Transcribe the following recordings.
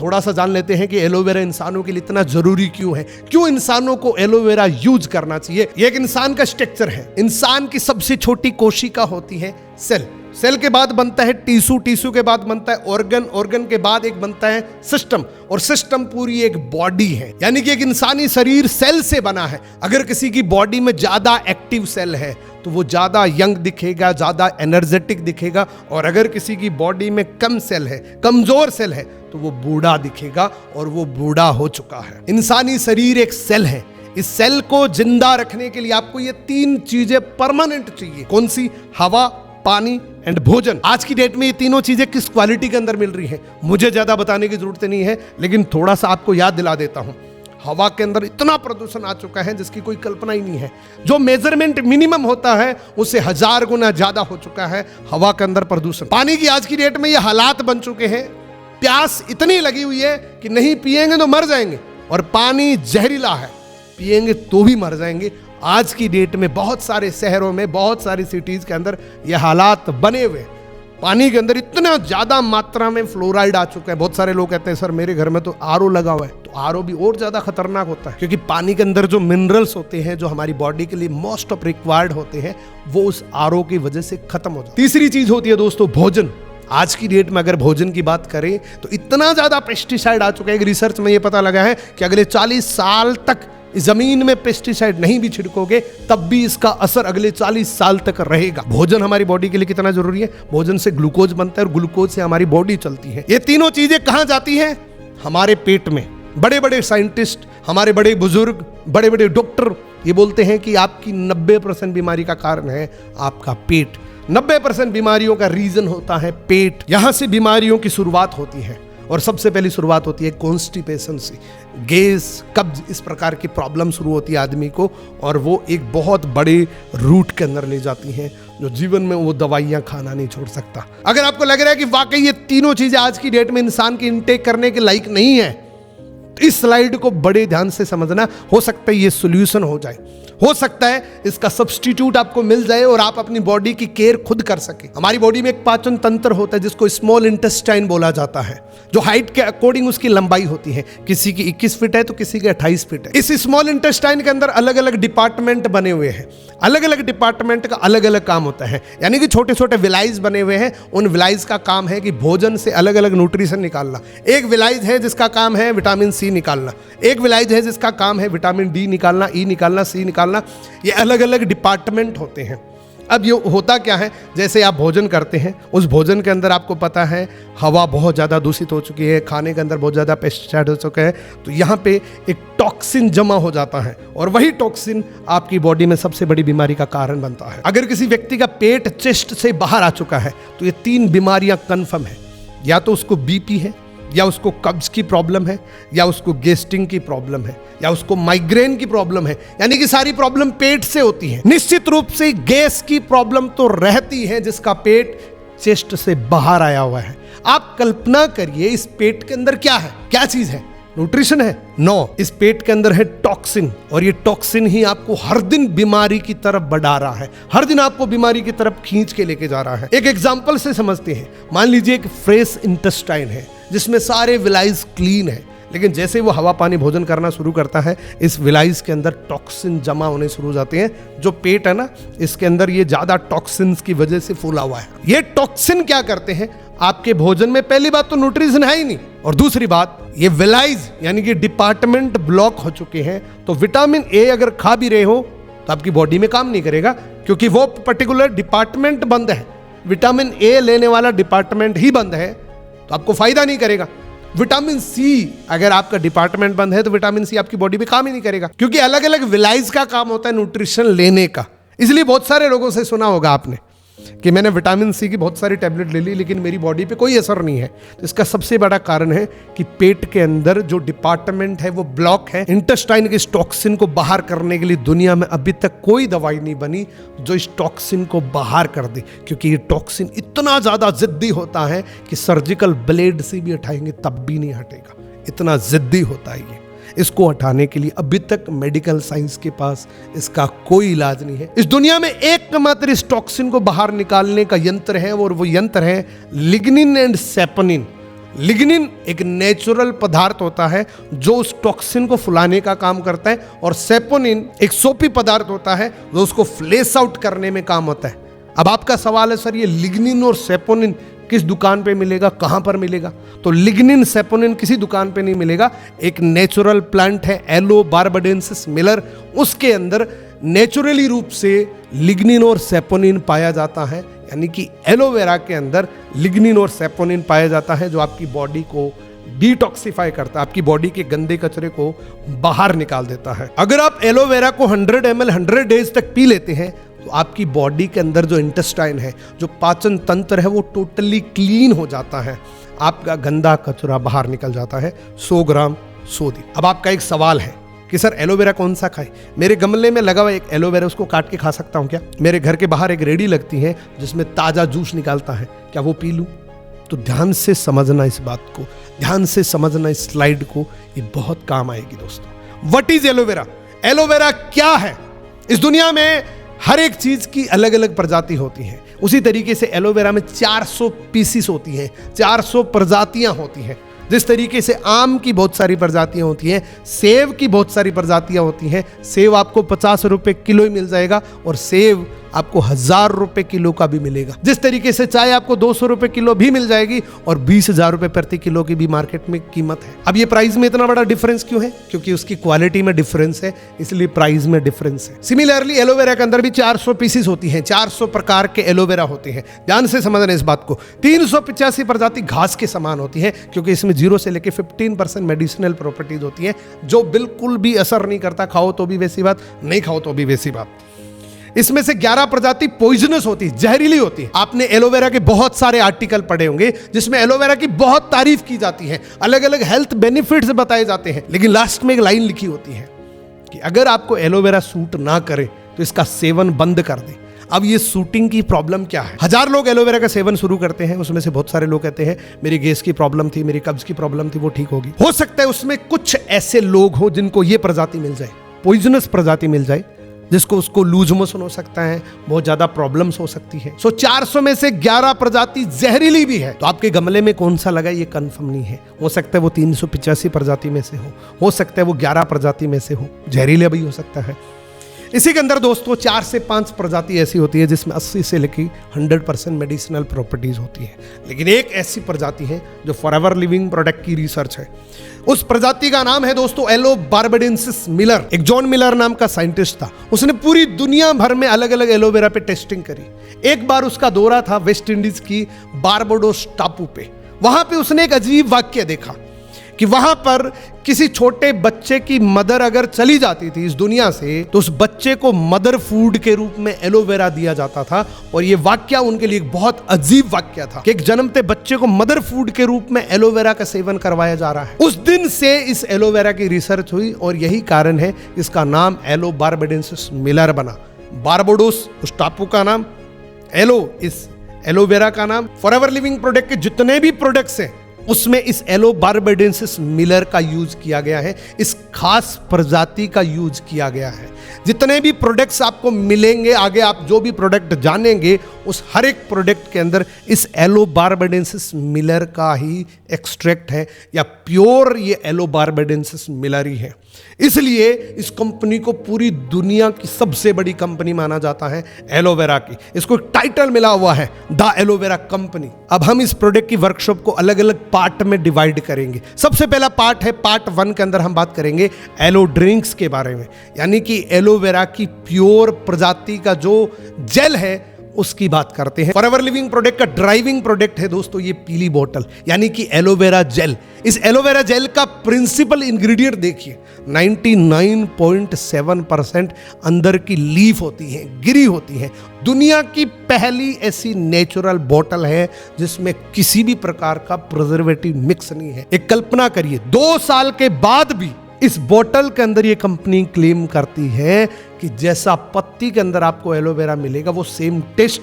थोड़ा सा जान लेते हैं कि एलोवेरा इंसानों के लिए इतना जरूरी क्यों है, क्यों इंसानों को एलोवेरा यूज करना चाहिए। ये एक इंसान का स्ट्रक्चर है। इंसान की सबसे छोटी कोशिका होती है सेल। सेल के बाद बनता है टिश्यू, टिश्यू के बाद बनता है ऑर्गन, ऑर्गन के बाद एक बनता है सिस्टम, और सिस्टम पूरी एक बॉडी है। यानी कि एक इंसानी शरीर सेल से बना है। अगर किसी की बॉडी में ज्यादा एक्टिव सेल है तो वो ज्यादा यंग दिखेगा, ज्यादा एनर्जेटिक दिखेगा, और अगर किसी की बॉडी में कम सेल है, कमजोर सेल है, तो वो बूढ़ा दिखेगा, और वो बूढ़ा हो चुका है। इंसानी शरीर एक सेल है। इस सेल को जिंदा रखने के लिए आपको ये 3 चीजें परमानेंट चाहिए। कौन सी? हवा, पानी एंड भोजन। आज की डेट में ये तीनों चीजें किस क्वालिटी के अंदर मिल रही हैं, मुझे ज्यादा बताने की जरूरत नहीं है, लेकिन थोड़ा सा आपको याद दिला देता हूं। हवा के अंदर इतना प्रदूषण आ चुका है जिसकी कोई कल्पना ही नहीं है। जो मेजरमेंट मिनिमम होता है उससे 1000 गुना ज्यादा हो चुका है हवा के अंदर प्रदूषण। पानी की आज की डेट में ये हालात बन चुके हैं, प्यास इतनी लगी हुई है कि नहीं पिएंगे तो मर जाएंगे, और पानी जहरीला है, पिएंगे तो भी मर जाएंगे। आज की डेट में बहुत सारे शहरों में, बहुत सारी सिटीज के अंदर ये हालात बने हुए। पानी के अंदर इतना ज्यादा मात्रा में फ्लोराइड आ चुका है। बहुत सारे लोग कहते हैं सर मेरे घर में तो आरओ लगा हुआ है, तो आरओ भी और ज्यादा खतरनाक होता है, क्योंकि पानी के अंदर जो मिनरल्स होते हैं, जो हमारी बॉडी के लिए मोस्ट ऑफ रिक्वायर्ड होते हैं, वो उस आरओ की वजह से खत्म हो जाते हैं। तीसरी चीज होती है दोस्तों भोजन। आज की डेट में अगर भोजन की बात करें तो इतना ज्यादा पेस्टिसाइड आ चुका है। रिसर्च में ये पता लगा है कि अगले 40 साल तक जमीन में पेस्टिसाइड नहीं भी छिड़कोगे तब भी इसका असर अगले 40 साल तक रहेगा। भोजन हमारी बॉडी के लिए कितना जरूरी है। भोजन से ग्लूकोज बनता है और ग्लूकोज से हमारी बॉडी चलती है। ये तीनों चीजें कहां जाती हैं? हमारे पेट में। बड़े बड़े साइंटिस्ट, हमारे बड़े बुजुर्ग, बड़े बड़े डॉक्टर ये बोलते हैं कि आपकी 90% बीमारी का कारण है आपका पेट। 90% बीमारियों का रीजन होता है पेट। यहां से बीमारियों की शुरुआत होती है, और सबसे पहली शुरुआत होती है कॉन्स्टिपेशन से। गैस, कब्ज, इस प्रकार की प्रॉब्लम शुरू होती है आदमी को, और वो एक बहुत बड़े रूट के अंदर ले जाती हैं, जो जीवन में वो दवाइयां खाना नहीं छोड़ सकता। अगर आपको लग रहा है कि वाकई ये तीनों चीजें आज की डेट में इंसान की इनटेक करने के लायक नहीं है, तो इस स्लाइड को बड़े ध्यान से समझना। हो सकता है ये सोल्यूशन हो जाए, हो सकता है इसका सब्स्टिट्यूट आपको मिल जाए और आप अपनी बॉडी की केयर खुद कर सके। हमारी बॉडी में एक पाचन तंत्र होता है जिसको स्मॉल इंटेस्टाइन बोला जाता है, जो हाइट के अकॉर्डिंग उसकी लंबाई होती है। किसी की 21 फीट है तो किसी की 28 फीट है। इस स्मॉल इंटेस्टाइन के अंदर अलग अलग डिपार्टमेंट बने हुए हैं। अलग अलग डिपार्टमेंट का अलग अलग काम होता है, यानी कि छोटे छोटे विलाइज बने हुए हैं। उन विलाइज का काम है कि भोजन से अलग अलग न्यूट्रिशन निकालना। एक विलाइज है जिसका काम है विटामिन सी निकालना, एक विलाइज है जिसका काम है विटामिन डी निकालना, ई निकालना, सी निकालना। ये अलग अलग डिपार्टमेंट होते हैं। अब ये होता क्या है, जैसे आप भोजन करते हैं, उस भोजन के अंदर आपको पता है हवा बहुत ज़्यादा दूषित हो चुकी है, खाने के अंदर बहुत ज़्यादा पेस्टिसाइड हो चुका है, तो यहाँ पे एक टॉक्सिन जमा हो जाता है, और वही टॉक्सिन आपकी बॉडी में सबसे बड़ी बीमारी का कारण बनता है। अगर किसी व्यक्ति का पेट चेस्ट से बाहर आ चुका है तो ये 3 बीमारियां कन्फर्म है। या तो उसको बीपी है, या उसको कब्ज की प्रॉब्लम है, या उसको गैस्ट्रिक की प्रॉब्लम है, या उसको माइग्रेन की प्रॉब्लम है। यानी कि सारी प्रॉब्लम पेट से होती है। निश्चित रूप से गैस की प्रॉब्लम तो रहती है जिसका पेट चेस्ट से बाहर आया हुआ है। आप कल्पना करिए इस पेट के अंदर क्या है, क्या चीज है? न्यूट्रिशन है? नो, इस पेट के अंदर है टॉक्सिन, और ये टॉक्सिन ही आपको हर दिन बीमारी की तरफ बढ़ा रहा है, हर दिन आपको बीमारी की तरफ खींच के लेके जा रहा है। एक एग्जांपल से समझते हैं। मान लीजिए एक फ्रेश इंटेस्टाइन है जिसमें सारे विलाइज क्लीन है, लेकिन जैसे वो हवा पानी भोजन करना शुरू करता है, इस विलाइज के अंदर टॉक्सिन जमा होने शुरू हो जाते हैं। जो पेट है ना, इसके अंदर ये ज्यादा टॉक्सिन्स की वजह से फूला हुआ है। ये टॉक्सिन क्या करते हैं आपके भोजन में? पहली बात तो न्यूट्रिशन है ही नहीं, और दूसरी बात ये विलाइज यानी कि डिपार्टमेंट ब्लॉक हो चुके हैं। तो विटामिन ए अगर खा भी रहे हो तो आपकी बॉडी में काम नहीं करेगा, क्योंकि वो पर्टिकुलर डिपार्टमेंट बंद है। विटामिन ए लेने वाला डिपार्टमेंट ही बंद है, तो आपको फायदा नहीं करेगा। विटामिन सी अगर आपका डिपार्टमेंट बंद है तो विटामिन सी आपकी बॉडी में काम ही नहीं करेगा, क्योंकि अलग अलग विलाइज का काम होता है न्यूट्रिशन लेने का। इसलिए बहुत सारे लोगों से सुना होगा आपने कि मैंने विटामिन सी की बहुत सारी टैबलेट ले ली लेकिन मेरी बॉडी पे कोई असर नहीं है। तो इसका सबसे बड़ा कारण है कि पेट के अंदर जो डिपार्टमेंट है वो ब्लॉक है। इंटेस्टाइन के इस टॉक्सिन को बाहर करने के लिए दुनिया में अभी तक कोई दवाई नहीं बनी जो इस टॉक्सिन को बाहर कर दे, क्योंकि ये टॉक्सिन इतना ज्यादा जिद्दी होता है कि सर्जिकल ब्लेड से भी हटाएंगे तब भी नहीं हटेगा, इतना जिद्दी होता है ये। इसको हटाने के लिए अभी तक मेडिकल साइंस के पास इसका कोई इलाज नहीं है। इस दुनिया में एकमात्र इस टॉक्सिन को बाहर निकालने का यंत्र है, और वो यंत्र है लिग्निन एंड सेपनिन। लिग्निन एक नेचुरल पदार्थ होता है जो उस टॉक्सिन को फुलाने का काम करता है, और सेपोनिन एक सोपी पदार्थ होता है जो उसको फ्लेश आउट करने में काम होता है। अब आपका सवाल है सर ये लिग्निन और सेपोनिन किस दुकान पे मिलेगा, कहां पर मिलेगा? तो लिग्निन सेपोनिन किसी दुकान पे नहीं मिलेगा। एक नेचुरल प्लांट है एलो बारबाडेंसिस मिलर, उसके अंदर नेचुरली रूप से लिग्निन और सेपोनिन पाया जाता है। यानी कि एलोवेरा के अंदर लिग्निन और सेपोनिन पाया जाता है जो आपकी बॉडी को डिटॉक्सिफाई करता है, आपकी बॉडी के गंदे कचरे को बाहर निकाल देता है। अगर आप एलोवेरा को 100 ml 100 डेज तक पी लेते हैं तो आपकी बॉडी के अंदर जो इंटेस्टाइन है, जो पाचन तंत्र है, वो टोटली क्लीन हो जाता है, आपका गंदा कचरा बाहर निकल जाता है। 100 ग्राम 100 दिन। अब आपका एक सवाल है कि सर एलोवेरा कौन सा खाए? मेरे गमले में लगा हुआ एक एलोवेरा, उसको काट के खा सकता हूँ क्या? मेरे घर के बाहर एक रेडी लगती है जिसमें ताजा जूस निकालता है, क्या वो पी लूँ? तो ध्यान से समझना इस बात को, ध्यान से समझना इस स्लाइड को, ये बहुत काम आएगी दोस्तों। What is aloe vera? एलोवेरा क्या है? इस दुनिया में हर एक चीज की अलग अलग प्रजाति होती है। उसी तरीके से एलोवेरा में 400 पीसीस होती हैं, 400 प्रजातियां होती हैं। जिस तरीके से आम की बहुत सारी प्रजातियां होती हैं, सेब की बहुत सारी प्रजातियां होती हैं। सेब आपको 50 रुपए किलो ही मिल जाएगा और सेब आपको 1000 रुपए किलो का भी मिलेगा। जिस तरीके से चाय आपको 200 रुपए किलो भी मिल जाएगी और 20,000 रुपए प्रति किलो की भी मार्केट में कीमत है। अब ये प्राइस में इतना बड़ा डिफरेंस क्यों है? क्योंकि उसकी क्वालिटी में डिफरेंस है, इसलिए प्राइस में डिफरेंस है। सिमिलरली एलोवेरा के अंदर भी 400 पीसीस होती हैं, 400 प्रकार के एलोवेरा होते हैं। ध्यान से समझना इस बात को। 385 प्रजाति घास के समान होती है, क्योंकि इसमें 0 से लेकर 15% मेडिसिनल प्रॉपर्टीज होती है जो बिल्कुल भी असर नहीं करता। खाओ तो भी वैसी बात, नहीं खाओ तो भी वैसी बात। इसमें से 11 प्रजाति पॉइजनस होती है, जहरीली होती है। आपने एलोवेरा के बहुत सारे आर्टिकल पढ़े होंगे जिसमें एलोवेरा की बहुत तारीफ की जाती है, अलग अलग हेल्थ बेनिफिट्स बताए जाते हैं, लेकिन लास्ट में एक लाइन लिखी होती है कि अगर आपको एलोवेरा सूट ना करे तो इसका सेवन बंद कर दे। अब ये सूटिंग की प्रॉब्लम क्या है? 1000 लोग एलोवेरा का सेवन शुरू करते हैं, उसमें से बहुत सारे लोग कहते हैं मेरी गैस की प्रॉब्लम थी, मेरी कब्ज की प्रॉब्लम थी, वो ठीक होगी। हो सकता है उसमें कुछ ऐसे लोग हो जिनको ये प्रजाति मिल जाए, पॉइजनस प्रजाति मिल जाए, जिसको उसको लूज मोशन हो सकता है, बहुत ज्यादा प्रॉब्लम्स हो सकती है। 400 में से 11 प्रजाति जहरीली भी है। तो आपके गमले में कौन सा लगा ये कंफर्म नहीं है। हो सकता है वो 385 प्रजाति में से हो सकता है वो 11 प्रजाति में से हो, जहरीला भी हो सकता है। इसी के अंदर दोस्तों 4 से 5 प्रजाति ऐसी होती है जिसमें 80 से लेकर 100% मेडिसिनल प्रॉपर्टीज होती है। लेकिन एक ऐसी प्रजाति है जो फॉरएवर लिविंग प्रोडक्ट की रिसर्च है। उस प्रजाति का नाम है दोस्तों एलो बारबाडेंसिस मिलर। एक जॉन मिलर नाम का साइंटिस्ट था, उसने पूरी दुनिया भर में अलग अलग एलोवेरा पे टेस्टिंग करी। एक बार उसका दौरा था वेस्ट इंडीज की बारबाडोस टापू पे। वहां पे उसने एक अजीब वाक्य देखा कि वहां पर किसी छोटे बच्चे की मदर अगर चली जाती थी इस दुनिया से तो उस बच्चे को मदर फूड के रूप में एलोवेरा दिया जाता था। और ये वाक्य उनके लिए एक बहुत अजीब वाक्य था कि एक जन्मते बच्चे को मदर फूड के रूप में एलोवेरा का सेवन करवाया जा रहा है। उस दिन से इस एलोवेरा की रिसर्च हुई और यही कारण है इसका नाम एलो बारबाडेंसिस मिलर बना। बारबाडोस उस टापू का नाम, एलो इस एलोवेरा का नाम। फॉरएवर लिविंग प्रोडक्ट के जितने भी प्रोडक्ट्स हैं उसमें इस एलो बारबाडेंसिस मिलर का यूज किया गया है, इस खास प्रजाति का यूज किया गया है। जितने भी प्रोडक्ट्स आपको मिलेंगे आगे, आप जो भी प्रोडक्ट जानेंगे उस हर एक प्रोडक्ट के अंदर इस एलो बारबाडेंसिस मिलर का ही एक्सट्रैक्ट है या प्योर ये एलो बारबाडेंसिस मिलर ही है। इसलिए इस कंपनी को पूरी दुनिया की सबसे बड़ी कंपनी माना जाता है एलोवेरा की। इसको एक टाइटल मिला हुआ है द एलोवेरा कंपनी। अब हम इस प्रोडक्ट की वर्कशॉप को अलग अलग पार्ट में डिवाइड करेंगे। सबसे पहला पार्ट है पार्ट 1 के अंदर हम बात करेंगे एलो ड्रिंक्स के बारे में, यानी कि एलोवेरा की प्योर प्रजाति का जो जेल है उसकी बात करते हैं। फॉरएवर लिविंग प्रोडक्ट का ड्राइविंग प्रोडक्ट है दोस्तों ये पीली बोतल, यानी कि एलोवेरा जेल। इस एलोवेरा जेल का प्रिंसिपल इंग्रेडिएंट देखिए, 99.7% अंदर की लीफ होती है, गिरी होती है। दुनिया की पहली ऐसी नेचुरल बोतल है जिसमें किसी भी प्रकार का प्रिजर्वेटिव मिक्स नहीं है। एक कल्पना करिए 2 साल के बाद भी इस बोतल के अंदर ये कंपनी क्लेम करती है कि जैसा पत्ती के अंदर आपको एलोवेरा मिलेगा वो सेम टेस्ट,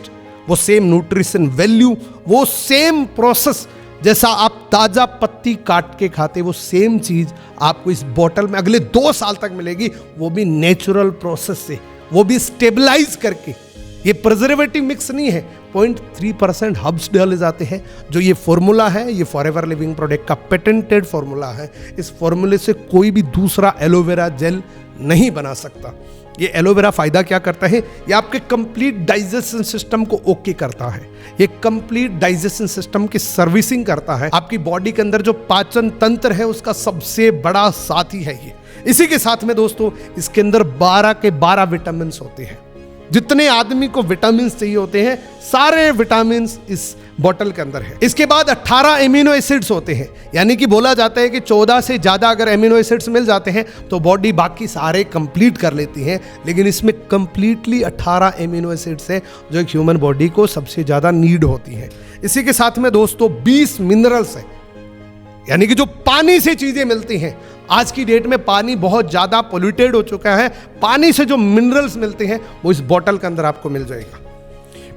वो सेम न्यूट्रिशन वैल्यू, वो सेम प्रोसेस, जैसा आप ताजा पत्ती काट के खाते वो सेम चीज आपको इस बोतल में अगले 2 साल तक मिलेगी, वो भी नेचुरल प्रोसेस से, वो भी स्टेबलाइज करके। ये प्रिजर्वेटिव मिक्स नहीं है, 0.3% हर्ब्स डाले जाते हैं। जो ये फॉर्मूला है, ये फॉरएवर लिविंग प्रोडक्ट का पेटेंटेड फॉर्मूला है। इस फॉर्मूले से कोई भी दूसरा एलोवेरा जेल नहीं बना सकता। ये एलोवेरा फायदा क्या करता है, ये आपके कंप्लीट डाइजेशन सिस्टम को ओके करता है। ये कंप्लीट डाइजेशन सिस्टम की सर्विसिंग करता है। आपकी बॉडी के अंदर जो पाचन तंत्र है उसका सबसे बड़ा साथी है ये। इसी के साथ में दोस्तों इसके अंदर 12 के 12 विटामिन होते हैं। जितने आदमी को विटामिन चाहिए होते हैं सारे विटामिन इस बोतल के अंदर है। इसके बाद 18 एमिनो एसिड्स होते हैं, यानी कि बोला जाता है कि 14 से ज्यादा अगर एमिनो एसिड्स मिल जाते हैं तो बॉडी बाकी सारे कंप्लीट कर लेती है, लेकिन इसमें कंप्लीटली 18 एमिनो एसिड्स है जो एक ह्यूमन बॉडी को सबसे ज्यादा नीड होती है। इसी के साथ में दोस्तों 20 मिनरल्स है, यानी कि जो पानी से चीजें मिलती हैं। आज की डेट में पानी बहुत ज्यादा पोल्यूटेड हो चुका है, पानी से जो मिनरल्स मिलते हैं वो इस बोतल के अंदर आपको मिल जाएगा।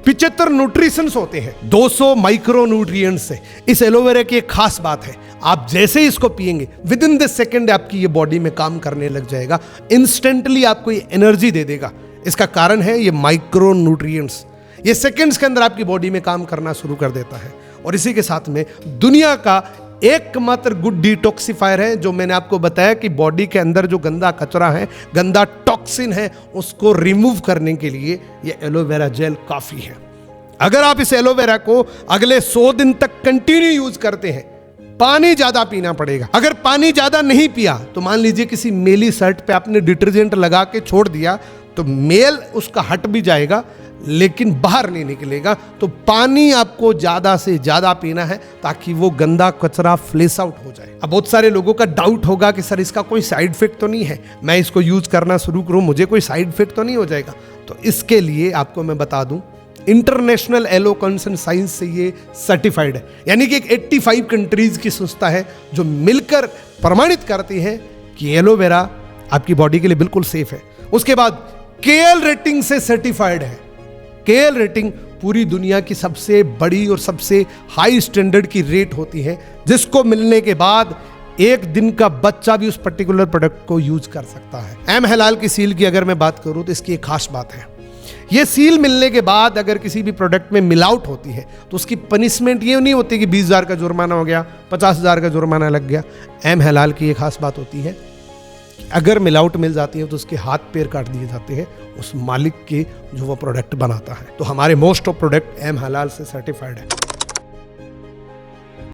75 न्यूट्रिशंस होते हैं, 200 माइक्रो न्यूट्रिएंट्स है। इस एलोवेरा की एक खास बात है, आप जैसे ही इसको पिएंगे विद इन द सेकेंड आपकी ये बॉडी में काम करने लग जाएगा, इंस्टेंटली आपको ये एनर्जी दे देगा। इसका कारण है ये माइक्रो न्यूट्रिएंट्स, ये सेकेंड्स के अंदर आपकी बॉडी में काम करना शुरू कर देता है। और इसी के साथ में दुनिया का एकमात्र गुड डिटॉक्सिफायर है, जो मैंने आपको बताया कि बॉडी के अंदर जो गंदा कचरा है, गंदा टॉक्सिन है, उसको रिमूव करने के लिए ये एलोवेरा जेल काफी है। अगर आप इस एलोवेरा को अगले 100 दिन तक कंटिन्यू यूज करते हैं, पानी ज्यादा पीना पड़ेगा। अगर पानी ज्यादा नहीं पिया तो मान लीजिए किसी मेली शर्ट पे आपने डिटर्जेंट लगा के छोड़ दिया तो मेल उसका हट भी जाएगा लेकिन बाहर नहीं निकलेगा। तो पानी आपको ज्यादा से ज्यादा पीना है ताकि वो गंदा कचरा फ्लेश आउट हो जाए। अब बहुत सारे लोगों का डाउट होगा कि सर इसका कोई साइड इफेक्ट तो नहीं है, मैं इसको यूज करना शुरू करूं मुझे कोई साइड इफेक्ट तो नहीं हो जाएगा? तो इसके लिए आपको मैं बता दूं, इंटरनेशनल एलो कंसर्न साइंस से ये सर्टिफाइड है, यानी कि एक 85 कंट्रीज की संस्था है जो मिलकर प्रमाणित करती है कि एलोवेरा आपकी बॉडी के लिए बिल्कुल सेफ है। उसके बाद केएल रेटिंग से सर्टिफाइड है। केएल रेटिंग पूरी दुनिया की सबसे बड़ी और सबसे हाई स्टैंडर्ड की रेट होती है, जिसको मिलने के बाद एक दिन का बच्चा भी उस पर्टिकुलर प्रोडक्ट को यूज कर सकता है। एम हलाल की सील की अगर मैं बात करूं तो इसकी एक खास बात है, ये सील मिलने के बाद अगर किसी भी प्रोडक्ट में मिलावट होती है तो उसकी पनिशमेंट ये नहीं होती कि 20,000 का जुर्माना हो गया, 50,000 का जुर्माना लग गया। एम हलाल की एक खास बात होती है, अगर मिलावट मिल जाती है तो उसके हाथ पैर काट दिए जाते हैं उस मालिक के जो वो प्रोडक्ट बनाता है। तो हमारे मोस्ट ऑफ प्रोडक्ट एम हलाल से सर्टिफाइड है।